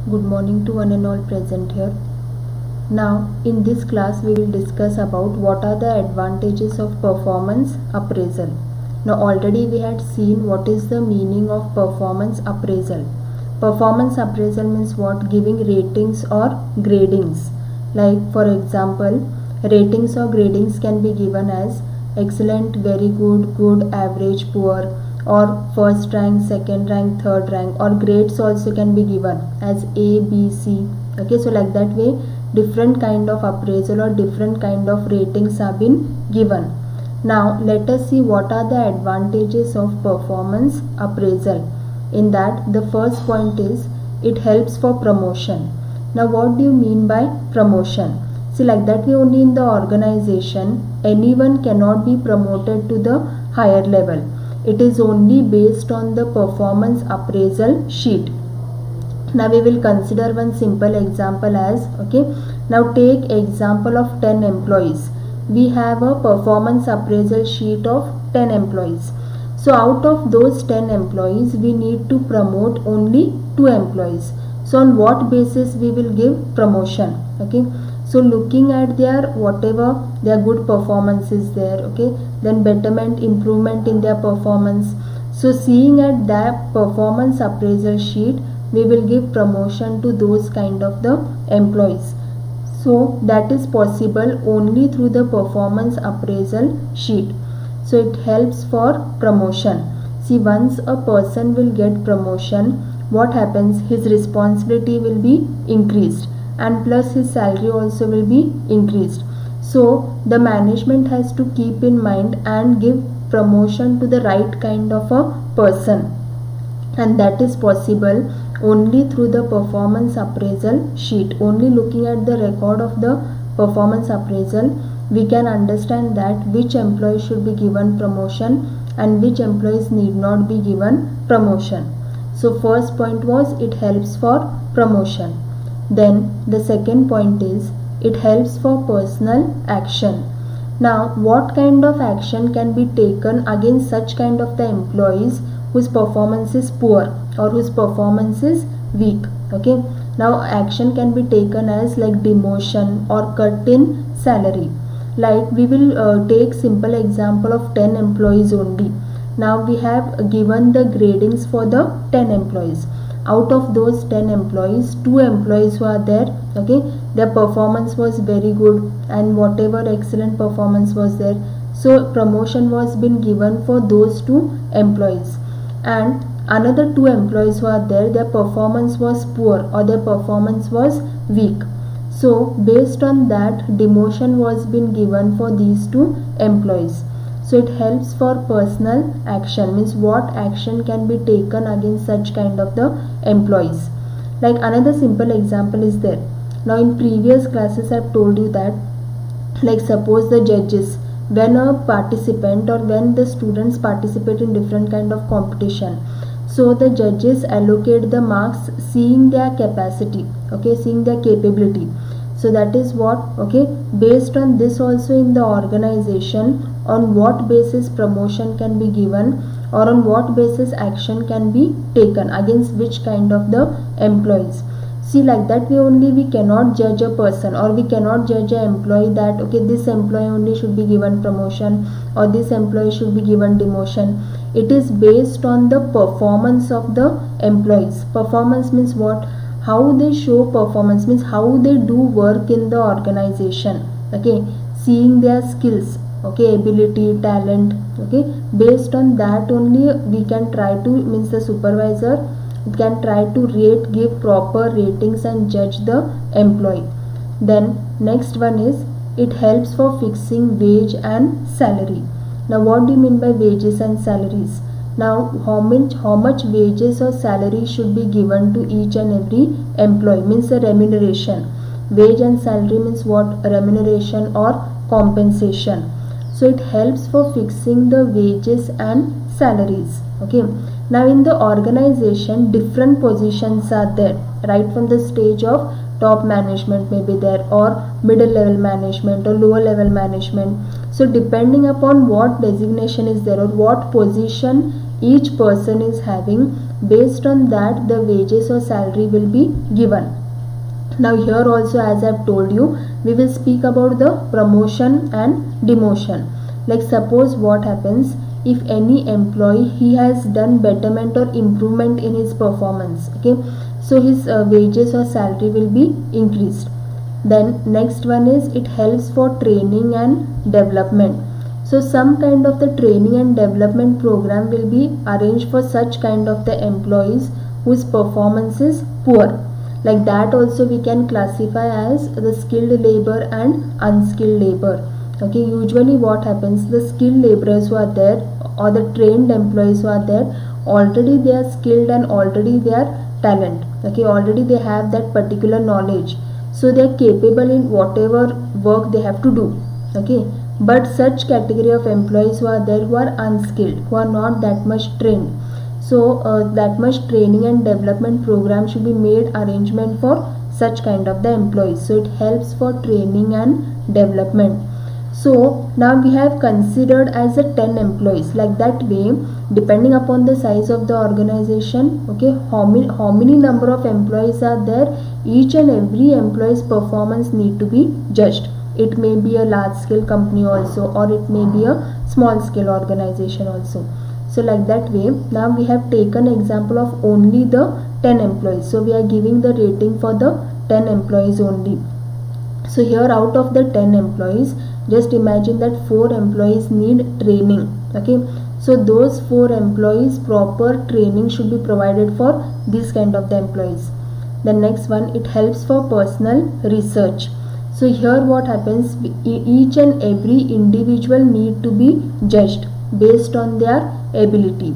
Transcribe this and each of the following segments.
Good morning to one and all present here. Now in this class we will discuss about what are the advantages of performance appraisal. Now already we had seen what is the meaning of performance appraisal. Performance appraisal means what? Giving ratings or gradings. Like for example, ratings or gradings can be given as excellent, very good, good, average, poor, or first rank, second rank, third rank, or grades also can be given as A, B, C. Okay, so like that way different kind of appraisal or different kind of ratings have been given. Now let us see what are the advantages of performance appraisal. In that, the first point is it helps for promotion. Now what do you mean by promotion? See, like that way only in the organization anyone cannot be promoted to the higher level. It is only based on the performance appraisal sheet. Now we will consider one simple example as, okay, now take example of 10 employees. We have a performance appraisal sheet of 10 employees. So out of those 10 employees we need to promote only 2 employees. So on what basis we will give promotion? Okay, so looking at their whatever their good performance is there, okay, then betterment, improvement in their performance. So seeing at that performance appraisal sheet, we will give promotion to those kind of the employees. So that is possible only through the performance appraisal sheet. So it helps for promotion. See, once a person will get promotion, what happens? His responsibility will be increased and plus his salary also will be increased. So the management has to keep in mind and give promotion to the right kind of a person, and that is possible only through the performance appraisal sheet. Only looking at the record of the performance appraisal we can understand that which employee should be given promotion and which employees need not be given promotion. So first point was it helps for promotion. Then the second point is it helps for personal action. Now what kind of action can be taken against such kind of the employees whose performance is poor or whose performance is weak? Okay, now action can be taken as like demotion or cut in salary. Like we will take simple example of 10 employees only. Now we have given the gradings for the 10 employees. Out of those 10 employees, 2 employees who are there, okay, their performance was very good and whatever excellent performance was there, so promotion was been given for those 2 employees. And another 2 employees who are there, their performance was poor or their performance was weak. So based on that, demotion was been given for these 2 employees. So it helps for personal action, means what action can be taken against such kind of the employees. Like another simple example is there. Now in previous classes I have told you that, like suppose the judges, when a participant or when the students participate in different kind of competition, so the judges allocate the marks seeing their capacity, okay, seeing their capability. So that is what, okay, based on this also in the organization, on what basis promotion can be given or on what basis action can be taken against which kind of the employees. See, like that way only we cannot judge a person or we cannot judge an employee that, okay, this employee only should be given promotion or this employee should be given demotion. It is based on the performance of the employees. Performance means what? How they show performance, means how they do work in the organization, okay, seeing their skills, okay, ability, talent, okay, based on that only we can try to, means the supervisor can try to rate, give proper ratings and judge the employee. Then next one is it helps for fixing wage and salary. Now what do you mean by wages and salaries? Now how much wages or salary should be given to each and every employee, means the remuneration. Wage and salary means what? Remuneration or compensation. So it helps for fixing the wages and salaries. Okay, now in the organization different positions are there, right from the stage of top management may be there or middle level management or lower level management. So depending upon what designation is there or what position each person is having, based on that the wages or salary will be given. Now here also, as I have told you, we will speak about the promotion and demotion. Like suppose what happens, if any employee he has done betterment or improvement in his performance, okay, so his wages or salary will be increased. Then next one is it helps for training and development. So some kind of the training and development program will be arranged for such kind of the employees whose performance is poor. Like that also we can classify as the skilled labor and unskilled labor. Okay, usually what happens, the skilled laborers who are there or the trained employees who are there, already they are skilled and already they are talent. Okay, already they have that particular knowledge, so they are capable in whatever work they have to do. Okay, but such category of employees who are there who are unskilled, who are not that much trained, so that much training and development program should be made arrangement for such kind of the employees. So it helps for training and development. So now we have considered as a 10 employees. Like that way, depending upon the size of the organization, okay, how many number of employees are there, each and every employee's performance need to be judged. It may be a large scale company also, or it may be a small scale organization also. So like that way, now we have taken example of only the 10 employees. So we are giving the rating for the 10 employees only. So here out of the 10 employees, just imagine that 4 employees need training. Okay, so those 4 employees, proper training should be provided for this kind of the employees. The next one, it helps for personal research. So here what happens, each and every individual need to be judged based on their ability.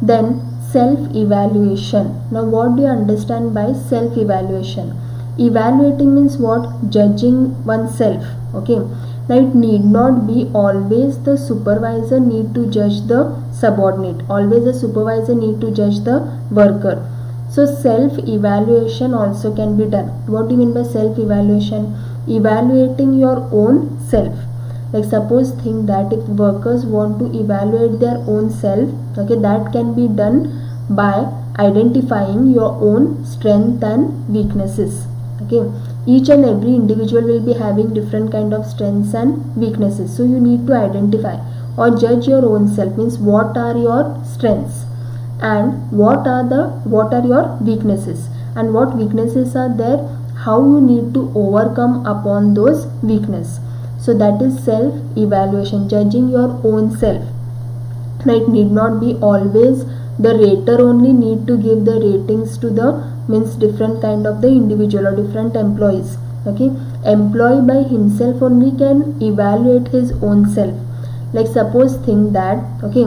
Then self-evaluation. Now what do you understand by self-evaluation? Evaluating means what? Judging oneself. Okay, now it need not be always the supervisor need to judge the subordinate, always the supervisor need to judge the worker. So self-evaluation also can be done. What do you mean by self-evaluation? Evaluating your own self. Like suppose think that if workers want to evaluate their own self, okay, that can be done by identifying your own strength and weaknesses. Okay, each and every individual will be having different kind of strengths and weaknesses, so you need to identify or judge your own self. Means what are your strengths and what are your weaknesses, and what weaknesses are there, how you need to overcome upon those weaknesses. So that is self evaluation, judging your own self. Now it need not be always the rater only need to give the ratings to the different kind of the individual or different employees. Okay, employee by himself only can evaluate his own self. Like suppose think that, okay,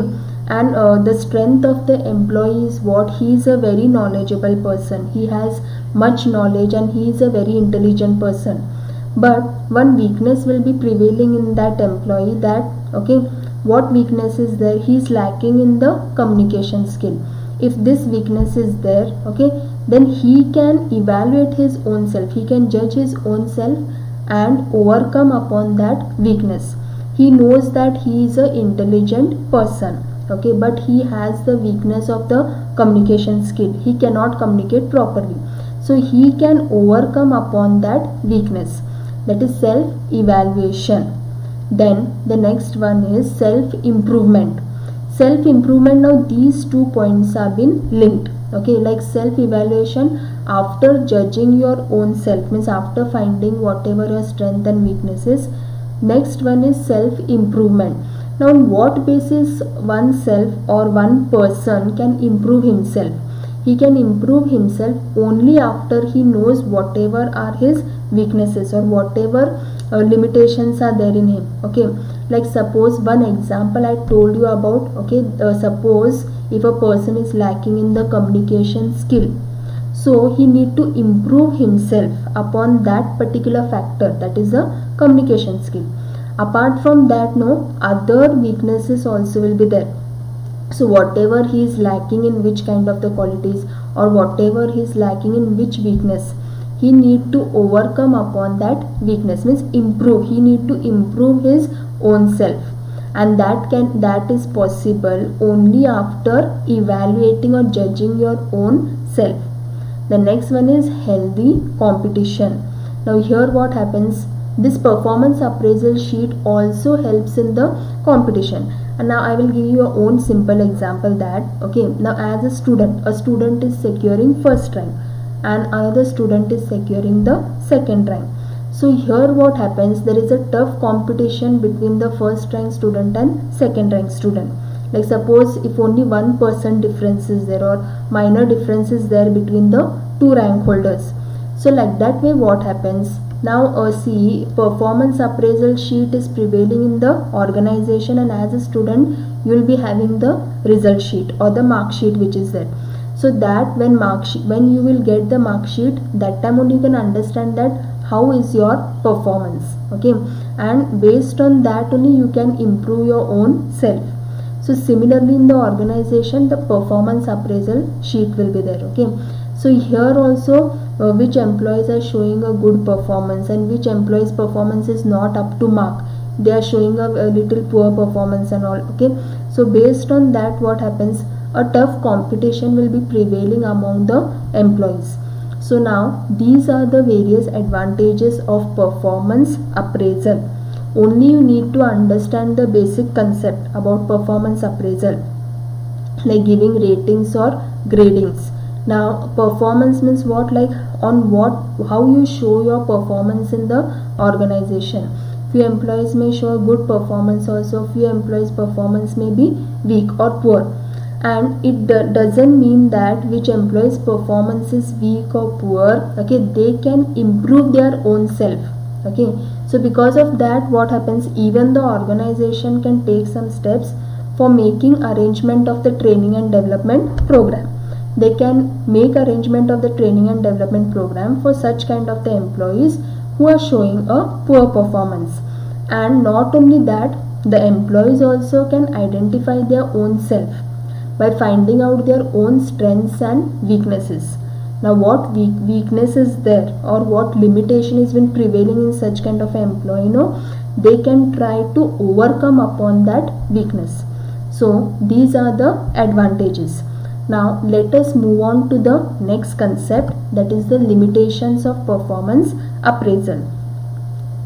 and the strength of the employee is what? He is a very knowledgeable person, he has much knowledge and he is a very intelligent person. But one weakness will be prevailing in that employee, that, okay, what weakness is there? He is lacking in the communication skill. If this weakness is there, okay, then he can evaluate his own self, he can judge his own self and overcome upon that weakness. He knows that he is an intelligent person, okay, but he has the weakness of the communication skill, he cannot communicate properly, so he can overcome upon that weakness. That is self evaluation. Then the next one is self improvement. Self improvement, now these 2 points have been linked. Okay, like self evaluation, after judging your own self, means after finding whatever your strength and weaknesses. Next one is self improvement. Now on what basis oneself or one person can improve himself? He can improve himself only after he knows whatever are his weaknesses or whatever limitations are there in him. Okay, like suppose one example I told you about. Okay, suppose if a person is lacking in the communication skill, so he need to improve himself upon that particular factor, that is the communication skill. Apart from that, no other weaknesses also will be there. So whatever he is lacking in which kind of the qualities, or whatever he is lacking in which weakness, he need to overcome upon that weakness, means improve, he need to improve his own self. and that is possible only after evaluating or judging your own self. The next one is healthy competition. Now here what happens, this performance appraisal sheet also helps in the competition. And now I will give you a own simple example that, okay, now as a student is securing first rank and another student is securing the second rank. So here what happens, there is a tough competition between the first rank student and second rank student. Like suppose if only 1% difference is there or minor difference is there between the two rank holders. So like that way what happens, now see, performance appraisal sheet is prevailing in the organization, and as a student you will be having the result sheet or the mark sheet which is there. So that when you will get the mark sheet, that time only you can understand that how is your performance, okay, and based on that only you can improve your own self. So similarly in the organization, the performance appraisal sheet will be there, okay. So here also which employees are showing a good performance and which employees performance is not up to mark, they are showing a little poor performance and all, okay. So based on that what happens, a tough competition will be prevailing among the employees. So now these are the various advantages of performance appraisal. Only you need to understand the basic concept about performance appraisal, like giving ratings or gradings. Now performance means what, like on what, how you show your performance in the organization. Few employees may show a good performance, also few employees performance may be weak or poor. And it doesn't mean that which employees performance is weak or poor, okay, they can improve their own self, okay. So because of that what happens, even the organization can take some steps for making arrangement of the training and development program. They can make arrangement of the training and development program for such kind of the employees who are showing a poor performance. And not only that, the employees also can identify their own self by finding out their own strengths and weaknesses. Now what weakness is there or what limitation is been prevailing in such kind of an employee, they can try to overcome upon that weakness. So these are the advantages. Now let us move on to the next concept, that is the limitations of performance appraisal.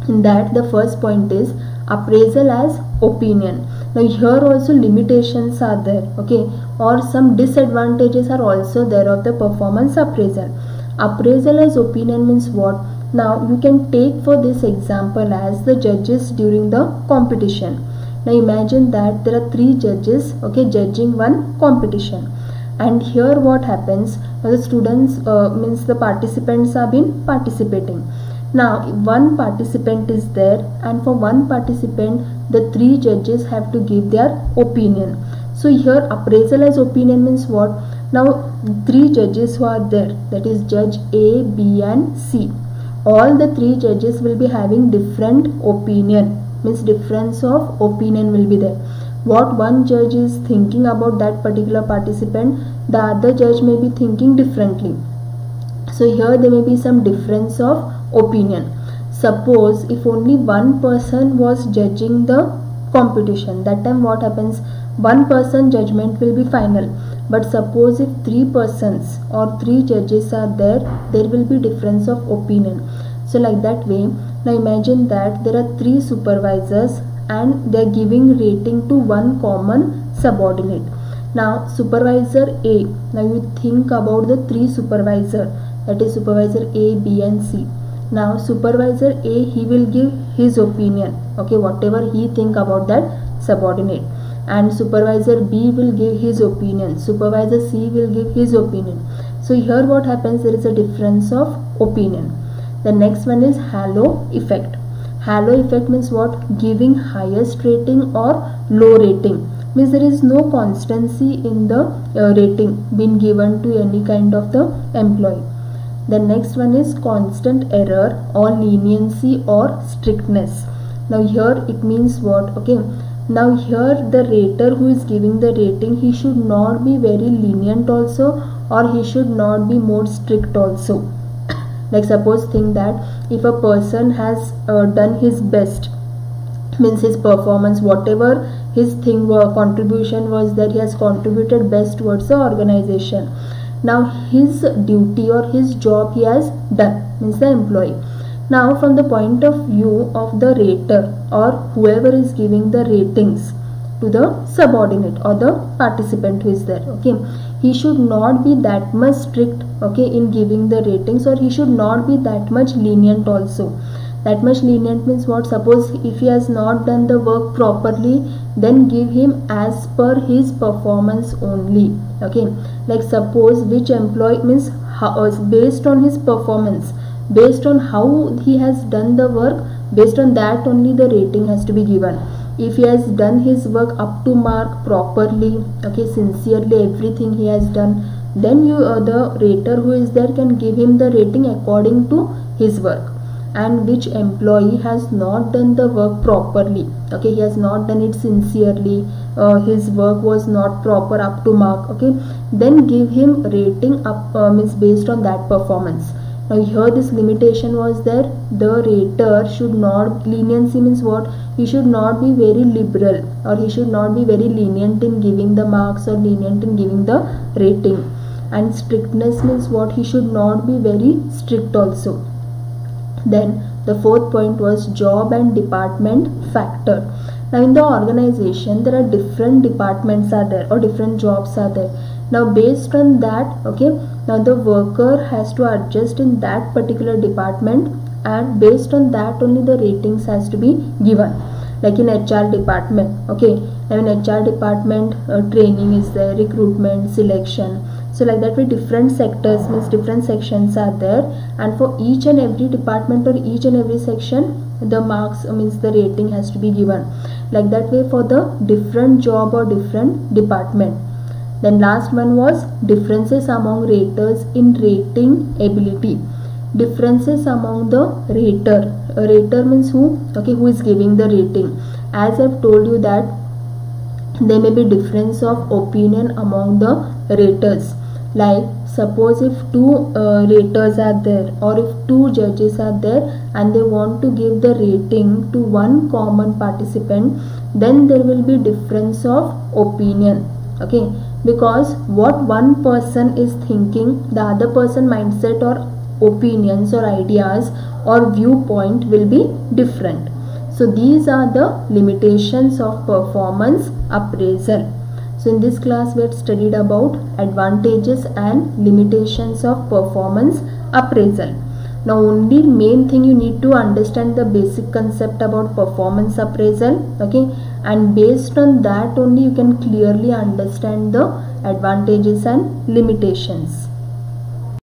In that the first point is appraisal as opinion. Now here also limitations are there, okay, or some disadvantages are also there of the performance appraisal. Appraisal as opinion means what? Now you can take for this example as the judges during the competition. Now imagine that there are 3 judges, okay, judging one competition. And here what happens, the students means the participants have been participating. Now one participant is there, and for one participant the 3 judges have to give their opinion. So here appraisal as opinion means what? Now 3 judges who are there, that is judge A, B and C. All the 3 judges will be having different opinion, means difference of opinion will be there. What one judge is thinking about that particular participant, the other judge may be thinking differently. So here there may be some difference of opinion. Suppose if only one person was judging the competition, that time what happens, one person judgment will be final. But suppose if 3 persons or 3 judges are there, there will be difference of opinion. So like that way, now imagine that there are 3 supervisors and they are giving rating to one common subordinate. Now supervisor A, now you think about the 3 supervisor, that is supervisor A, B and C. Now supervisor A, he will give his opinion, okay, whatever he think about that subordinate, and supervisor B will give his opinion, supervisor C will give his opinion. So here what happens, there is a difference of opinion. The next one is halo effect. Halo effect means what? Giving highest rating or low rating, means there is no constancy in the rating being given to any kind of the employee. The next one is constant error or leniency or strictness. Now here it means what? Okay, now here the rater who is giving the rating, he should not be very lenient also, or he should not be more strict also. Like suppose think that if a person has done his best means his performance, whatever his thing contribution was there, he has contributed best towards the organization. Now his duty or his job he has done, means the employee. Now from the point of view of the rater or whoever is giving the ratings to the subordinate or the participant who is there, okay, he should not be that much strict, okay, in giving the ratings, or he should not be that much lenient also. That much lenient means what? Suppose if he has not done the work properly, then give him as per his performance only, okay. Like suppose which employee, means how, based on his performance, based on how he has done the work, based on that only the rating has to be given. If he has done his work up to mark properly, okay, sincerely, everything he has done, then you the rater who is there can give him the rating according to his work. And which employee has not done the work properly, okay, he has not done it sincerely, his work was not proper up to mark, okay, then give him rating up means based on that performance. Now here this limitation was there, the rater should not, leniency means what? He should not be very liberal, or he should not be very lenient in giving the marks or lenient in giving the rating. And strictness means what? He should not be very strict also. Then the fourth point was job and department factor. Now in the organization there are different departments are there, or different jobs are there. Now based on that, okay, now the worker has to adjust in that particular department, and based on that only the ratings has to be given. Like in HR department, okay, now in HR department training is there, recruitment, selection. So like that way different sectors, means different sections are there, and for each and every department or each and every section the marks, means the rating has to be given. Like that way for the different job or different department. Then last one was differences among raters in rating ability. Differences among the rater. A rater means who? Okay, who is giving the rating. As I have told you that there may be difference of opinion among the raters. Like suppose if two raters are there, or if two judges are there, and they want to give the rating to one common participant, then there will be difference of opinion, okay, because what one person is thinking, the other person mindset or opinions or ideas or viewpoint will be different. So these are the limitations of performance appraisal. So in this class we had studied about advantages and limitations of performance appraisal. Now only main thing you need to understand the basic concept about performance appraisal, okay, and based on that only you can clearly understand the advantages and limitations.